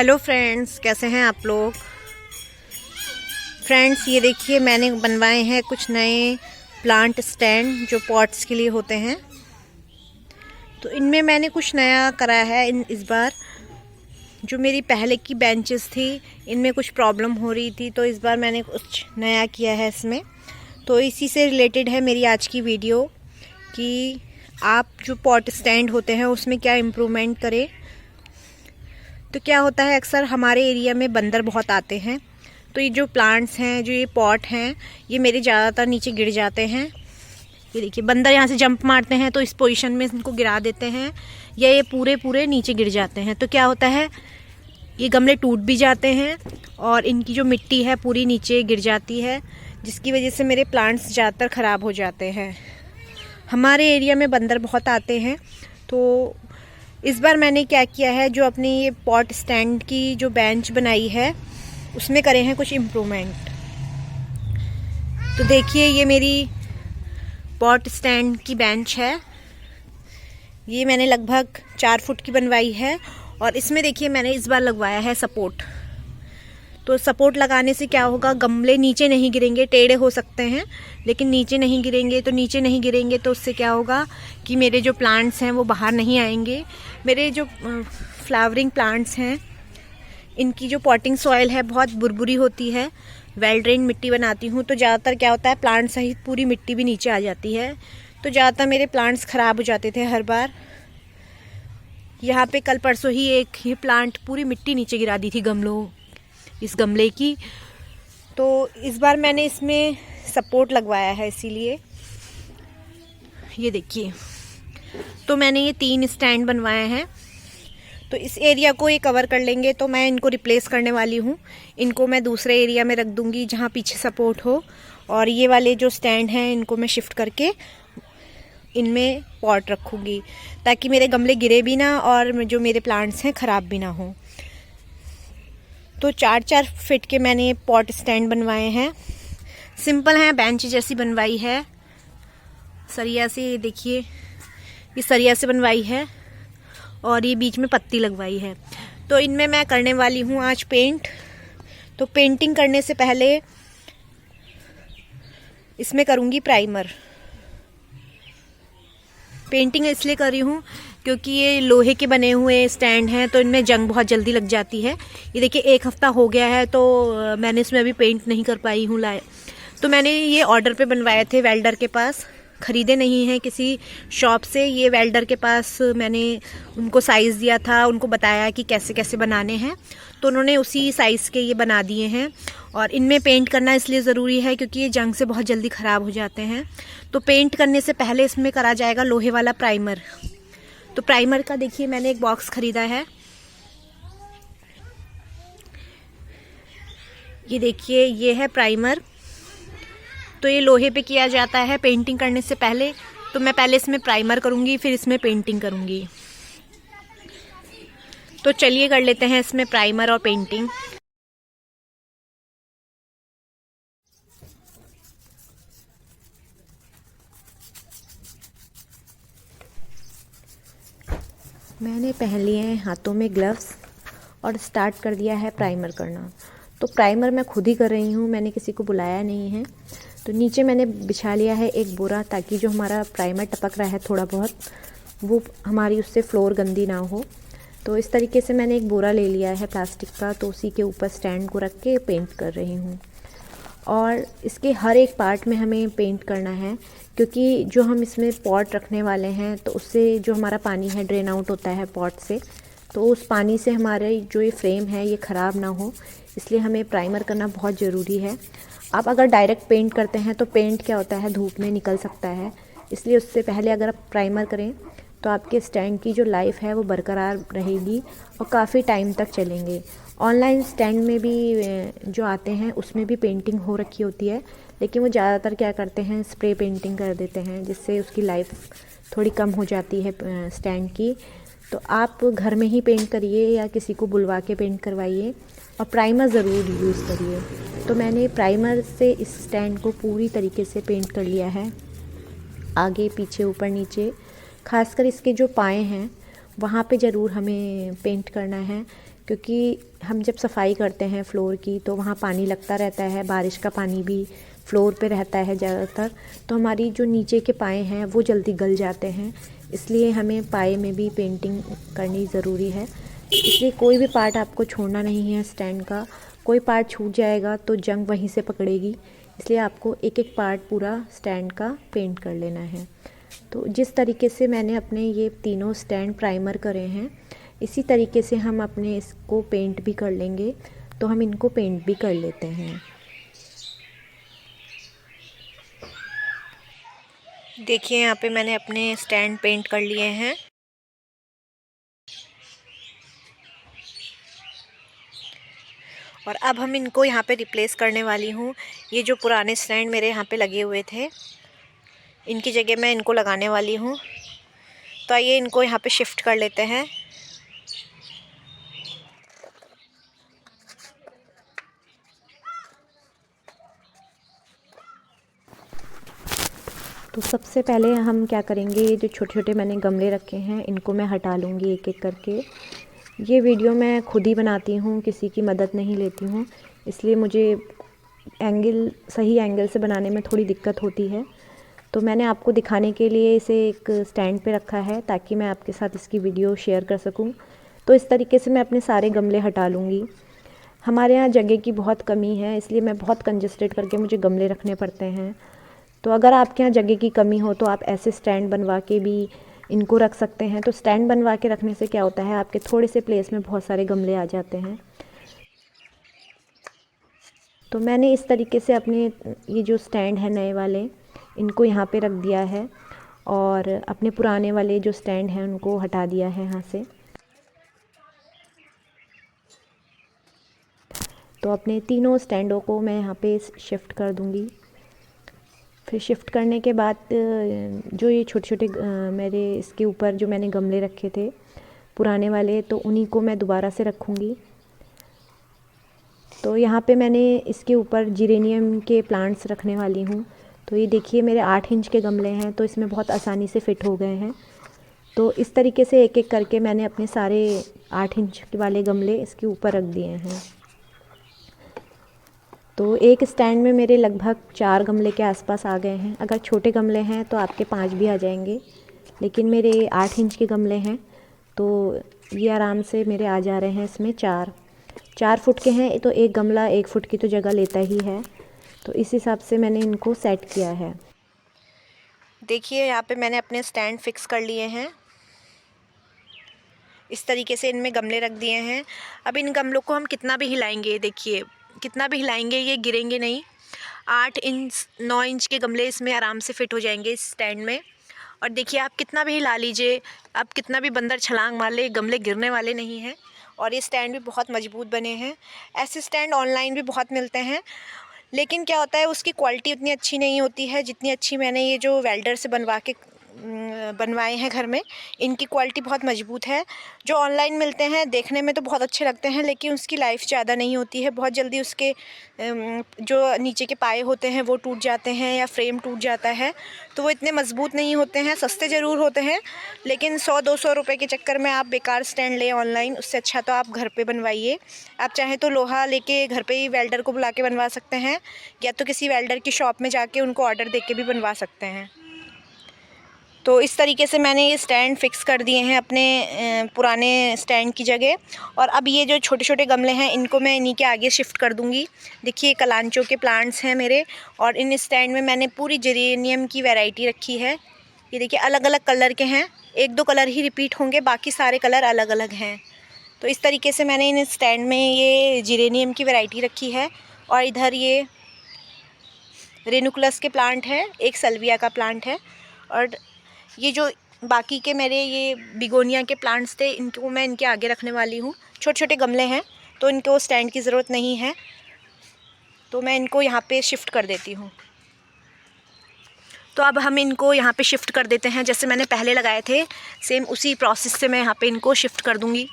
Hello friends, कैसे हैं आप लोग। फ्रेंड्स, ये देखिए मैंने बनवाए हैं कुछ नए प्लांट स्टैंड जो पॉट्स के लिए होते हैं। तो इनमें मैंने कुछ नया करा है। इस बार जो मेरी पहले की बेंचेस थी इनमें कुछ प्रॉब्लम हो रही थी, तो इस बार मैंने कुछ नया किया है इसमें। तो इसी से रिलेटेड है मेरी आज की वीडियो कि आप जो पॉट स्टैंड होते हैं उसमें क्या इम्प्रूवमेंट करें। तो क्या होता है, अक्सर हमारे एरिया में बंदर बहुत आते हैं, तो ये जो प्लांट्स हैं, जो ये पॉट हैं, ये मेरे ज़्यादातर नीचे गिर जाते हैं। ये देखिए बंदर यहाँ से जंप मारते हैं तो इस पोजीशन में इनको गिरा देते हैं, या ये पूरे नीचे गिर जाते हैं। तो क्या होता है, ये गमले टूट भी जाते हैं और इनकी जो मिट्टी है पूरी नीचे गिर जाती है, जिसकी वजह से मेरे प्लांट्स ज़्यादातर ख़राब हो जाते हैं। हमारे एरिया में बंदर बहुत आते हैं, तो इस बार मैंने क्या किया है, जो अपनी ये पॉट स्टैंड की जो बेंच बनाई है उसमें करे हैं कुछ इम्प्रूवमेंट। तो देखिए ये मेरी पॉट स्टैंड की बेंच है। ये मैंने लगभग 4 फुट की बनवाई है और इसमें देखिए मैंने इस बार लगवाया है सपोर्ट। तो सपोर्ट लगाने से क्या होगा, गमले नीचे नहीं गिरेंगे, टेढ़े हो सकते हैं लेकिन नीचे नहीं गिरेंगे। तो नीचे नहीं गिरेंगे तो उससे क्या होगा कि मेरे जो प्लांट्स हैं वो बाहर नहीं आएंगे। मेरे जो फ्लावरिंग प्लांट्स हैं इनकी जो पॉटिंग सॉइल है बहुत बुरबुरी होती है, वेल ड्रेन मिट्टी बनाती हूँ, तो ज़्यादातर क्या होता है प्लांट सहित पूरी मिट्टी भी नीचे आ जाती है। तो ज़्यादातर मेरे प्लांट्स ख़राब हो जाते थे हर बार। यहाँ पे कल परसों ही एक ये प्लांट पूरी मिट्टी नीचे गिरा दी थी इस गमले की। तो इस बार मैंने इसमें सपोर्ट लगवाया है, इसीलिए ये देखिए। तो मैंने ये 3 स्टैंड बनवाए हैं। तो इस एरिया को ये कवर कर लेंगे, तो मैं इनको रिप्लेस करने वाली हूँ। इनको मैं दूसरे एरिया में रख दूँगी जहाँ पीछे सपोर्ट हो, और ये वाले जो स्टैंड हैं इनको मैं शिफ्ट करके इनमें पॉट रखूँगी, ताकि मेरे गमले गिरे भी ना और जो मेरे प्लांट्स हैं ख़राब भी ना हो। तो 4-4 फीट के मैंने पॉट स्टैंड बनवाए हैं। सिंपल हैं, बेंच जैसी बनवाई है, सरिया से। ये देखिए ये सरिया से बनवाई है और ये बीच में पत्ती लगवाई है। तो इनमें मैं करने वाली हूँ आज पेंट। तो पेंटिंग करने से पहले इसमें करूँगी प्राइमर। पेंटिंग इसलिए कर रही हूँ क्योंकि ये लोहे के बने हुए स्टैंड हैं, तो इनमें जंग बहुत जल्दी लग जाती है। ये देखिए 1 हफ्ता हो गया है तो मैंने इसमें अभी पेंट नहीं कर पाई हूँ। तो मैंने ये ऑर्डर पे बनवाए थे, वेल्डर के पास, ख़रीदे नहीं हैं किसी शॉप से। ये वेल्डर के पास मैंने उनको साइज़ दिया था, उनको बताया कि कैसे कैसे बनाने हैं, तो उन्होंने उसी साइज़ के ये बना दिए हैं। और इनमें पेंट करना इसलिए ज़रूरी है क्योंकि ये जंग से बहुत जल्दी ख़राब हो जाते हैं। तो पेंट करने से पहले इसमें करा जाएगा लोहे वाला प्राइमर। तो प्राइमर का देखिए मैंने एक बॉक्स ख़रीदा है। ये देखिए ये है प्राइमर। तो ये लोहे पे किया जाता है पेंटिंग करने से पहले। तो मैं पहले इसमें प्राइमर करूँगी, फिर इसमें पेंटिंग करूँगी। तो चलिए कर लेते हैं इसमें प्राइमर और पेंटिंग। मैंने पहन लिए हैं हाथों में ग्लव्स और स्टार्ट कर दिया है प्राइमर करना। तो प्राइमर मैं खुद ही कर रही हूँ, मैंने किसी को बुलाया नहीं है। तो नीचे मैंने बिछा लिया है एक बोरा, ताकि जो हमारा प्राइमर टपक रहा है थोड़ा बहुत, वो हमारी उससे फ्लोर गंदी ना हो। तो इस तरीके से मैंने एक बोरा ले लिया है प्लास्टिक का, तो उसी के ऊपर स्टैंड को रख के पेंट कर रही हूँ। और इसके हर एक पार्ट में हमें पेंट करना है, क्योंकि जो हम इसमें पॉट रखने वाले हैं तो उससे जो हमारा पानी है ड्रेन आउट होता है पॉट से, तो उस पानी से हमारे जो ये फ्रेम है ये ख़राब ना हो, इसलिए हमें प्राइमर करना बहुत ज़रूरी है। आप अगर डायरेक्ट पेंट करते हैं तो पेंट क्या होता है, धूप में निकल सकता है, इसलिए उससे पहले अगर आप प्राइमर करें तो आपके स्टैंड की जो लाइफ है वो बरकरार रहेगी और काफ़ी टाइम तक चलेंगे। ऑनलाइन स्टैंड में भी जो आते हैं उसमें भी पेंटिंग हो रखी होती है, लेकिन वो ज़्यादातर क्या करते हैं, स्प्रे पेंटिंग कर देते हैं, जिससे उसकी लाइफ थोड़ी कम हो जाती है स्टैंड की। तो आप घर में ही पेंट करिए या किसी को बुलवा के पेंट करवाइए, और प्राइमर ज़रूर यूज़ करिए। तो मैंने प्राइमर से इस स्टैंड को पूरी तरीके से पेंट कर लिया है, आगे पीछे ऊपर नीचे। खासकर इसके जो पाए हैं वहाँ पे ज़रूर हमें पेंट करना है, क्योंकि हम जब सफाई करते हैं फ्लोर की तो वहाँ पानी लगता रहता है, बारिश का पानी भी फ्लोर पे रहता है ज़्यादातर, तो हमारी जो नीचे के पाए हैं वो जल्दी गल जाते हैं। इसलिए हमें पाए में भी पेंटिंग करनी ज़रूरी है। इसलिए कोई भी पार्ट आपको छोड़ना नहीं है स्टैंड का। कोई पार्ट छूट जाएगा तो जंग वहीं से पकड़ेगी, इसलिए आपको एक एक पार्ट पूरा स्टैंड का पेंट कर लेना है। तो जिस तरीके से मैंने अपने ये तीनों स्टैंड प्राइमर करे हैं, इसी तरीके से हम अपने इसको पेंट भी कर लेंगे। तो हम इनको पेंट भी कर लेते हैं। देखिए यहाँ पे मैंने अपने स्टैंड पेंट कर लिए हैं। और अब हम इनको यहाँ पे रिप्लेस करने वाली हूँ। ये जो पुराने स्टैंड मेरे यहाँ पे लगे हुए थे, इनकी जगह मैं इनको लगाने वाली हूँ। तो आइए इनको यहाँ पे शिफ्ट कर लेते हैं। तो सबसे पहले हम क्या करेंगे, ये जो छोटे छोटे मैंने गमले रखे हैं इनको मैं हटा लूँगी एक एक करके। ये वीडियो मैं खुद ही बनाती हूँ, किसी की मदद नहीं लेती हूँ, इसलिए मुझे सही एंगल से बनाने में थोड़ी दिक्कत होती है। तो मैंने आपको दिखाने के लिए इसे एक स्टैंड पे रखा है ताकि मैं आपके साथ इसकी वीडियो शेयर कर सकूं। तो इस तरीके से मैं अपने सारे गमले हटा लूँगी। हमारे यहाँ जगह की बहुत कमी है, इसलिए मैं बहुत कंजस्टेड करके मुझे गमले रखने पड़ते हैं। तो अगर आपके यहाँ जगह की कमी हो तो आप ऐसे स्टैंड बनवा के भी इनको रख सकते हैं। तो स्टैंड बनवा के रखने से क्या होता है, आपके थोड़े से प्लेस में बहुत सारे गमले आ जाते हैं। तो मैंने इस तरीके से अपने ये जो स्टैंड है नए वाले, इनको यहाँ पे रख दिया है और अपने पुराने वाले जो स्टैंड हैं उनको हटा दिया है यहाँ से। तो अपने तीनों स्टैंडों को मैं यहाँ पे शिफ्ट कर दूँगी। फिर शिफ्ट करने के बाद जो ये छोटे छोटे मेरे इसके ऊपर जो मैंने गमले रखे थे पुराने वाले, तो उन्हीं को मैं दोबारा से रखूँगी। तो यहाँ पे मैंने इसके ऊपर जिरेनियम के प्लांट्स रखने वाली हूँ। तो ये देखिए मेरे 8 इंच के गमले हैं, तो इसमें बहुत आसानी से फ़िट हो गए हैं। तो इस तरीके से एक एक करके मैंने अपने सारे 8 इंच वाले गमले इसके ऊपर रख दिए हैं। तो एक स्टैंड में मेरे लगभग 4 गमले के आसपास आ गए हैं। अगर छोटे गमले हैं तो आपके 5 भी आ जाएंगे, लेकिन मेरे 8 इंच के गमले हैं तो ये आराम से मेरे आ जा रहे हैं। इसमें 4 फुट के हैं, तो एक गमला 1 फुट की तो जगह लेता ही है। तो इस हिसाब से मैंने इनको सेट किया है। देखिए यहाँ पे मैंने अपने स्टैंड फिक्स कर लिए हैं। इस तरीके से इनमें गमले रख दिए हैं। अब इन गमलों को हम कितना भी हिलाएंगे, देखिए कितना भी हिलाएंगे ये गिरेंगे नहीं। 8 इंच 9 इंच के गमले इसमें आराम से फ़िट हो जाएंगे इस स्टैंड में। और देखिए आप कितना भी हिला लीजिए, आप कितना भी बंदर छलांग मार ले, गमले गिरने वाले नहीं हैं। और ये स्टैंड भी बहुत मजबूत बने हैं। ऐसे स्टैंड ऑनलाइन भी बहुत मिलते हैं, लेकिन क्या होता है उसकी क्वालिटी उतनी अच्छी नहीं होती है जितनी अच्छी मैंने ये जो वेल्डर से बनवाए हैं घर में। इनकी क्वालिटी बहुत मजबूत है। जो ऑनलाइन मिलते हैं देखने में तो बहुत अच्छे लगते हैं, लेकिन उसकी लाइफ ज़्यादा नहीं होती है। बहुत जल्दी उसके जो नीचे के पाए होते हैं वो टूट जाते हैं या फ्रेम टूट जाता है, तो वो इतने मजबूत नहीं होते हैं। सस्ते ज़रूर होते हैं, लेकिन 100-200 रुपये के चक्कर में आप बेकार स्टैंड लें ऑनलाइन, उससे अच्छा तो आप घर पे बनवाइए। आप चाहें तो लोहा लेके घर पे ही वेल्डर को बुला के बनवा सकते हैं, या तो किसी वेल्डर की शॉप में जाके उनको ऑर्डर दे के भी बनवा सकते हैं। तो इस तरीके से मैंने ये स्टैंड फ़िक्स कर दिए हैं अपने पुराने स्टैंड की जगह। और अब ये जो छोटे छोटे गमले हैं इनको मैं इन्हीं के आगे शिफ्ट कर दूँगी। देखिए कलांचो के प्लांट्स हैं मेरे, और इन स्टैंड में मैंने पूरी जेरेनियम की वैरायटी रखी है। ये देखिए अलग अलग कलर के हैं, 1-2 कलर ही रिपीट होंगे, बाकी सारे कलर अलग अलग हैं। तो इस तरीके से मैंने इन स्टैंड में ये जेरेनियम की वैरायटी रखी है। और इधर ये रेनुकुलस के प्लांट है, एक सल्विया का प्लांट है, और ये जो बाकी के मेरे ये बिगोनिया के प्लांट्स थे इनको मैं इनके आगे रखने वाली हूँ। छोटे छोटे गमले हैं तो इनको स्टैंड की ज़रूरत नहीं है, तो मैं इनको यहाँ पे शिफ्ट कर देती हूँ। तो अब हम इनको यहाँ पे शिफ्ट कर देते हैं, जैसे मैंने पहले लगाए थे सेम उसी प्रोसेस से मैं यहाँ पे इनको शिफ्ट कर दूँगी,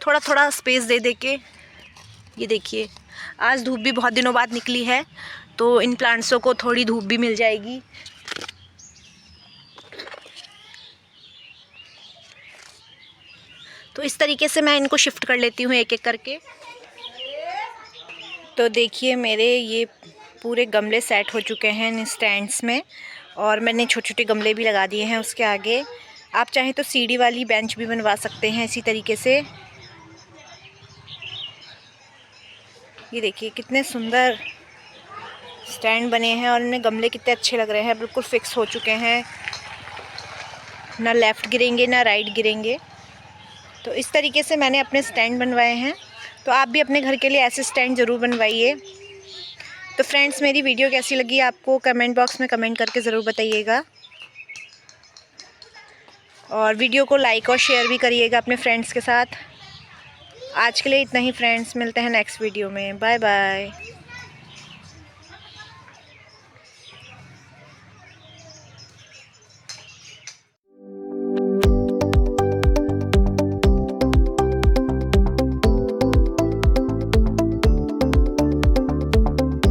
थोड़ा थोड़ा स्पेस दे दे के। ये देखिए आज धूप भी बहुत दिनों बाद निकली है, तो इन प्लांट्सों को थोड़ी धूप भी मिल जाएगी। तो इस तरीके से मैं इनको शिफ्ट कर लेती हूँ एक एक करके। तो देखिए मेरे ये पूरे गमले सेट हो चुके हैं इन स्टैंड्स में, और मैंने छोटे छोटे गमले भी लगा दिए हैं उसके आगे। आप चाहें तो सीढ़ी वाली बेंच भी बनवा सकते हैं इसी तरीके से। ये देखिए कितने सुंदर स्टैंड बने हैं, और इनमें गमले कितने अच्छे लग रहे हैं, बिल्कुल फिक्स हो चुके हैं, ना लेफ़्ट गिरेंगे ना राइट गिरेंगे। तो इस तरीके से मैंने अपने स्टैंड बनवाए हैं। तो आप भी अपने घर के लिए ऐसे स्टैंड ज़रूर बनवाइए। तो फ्रेंड्स, मेरी वीडियो कैसी लगी आपको कमेंट बॉक्स में कमेंट करके ज़रूर बताइएगा, और वीडियो को लाइक और शेयर भी करिएगा अपने फ्रेंड्स के साथ। आज के लिए इतना ही फ्रेंड्स, मिलते हैं नेक्स्ट वीडियो में। Bye bye.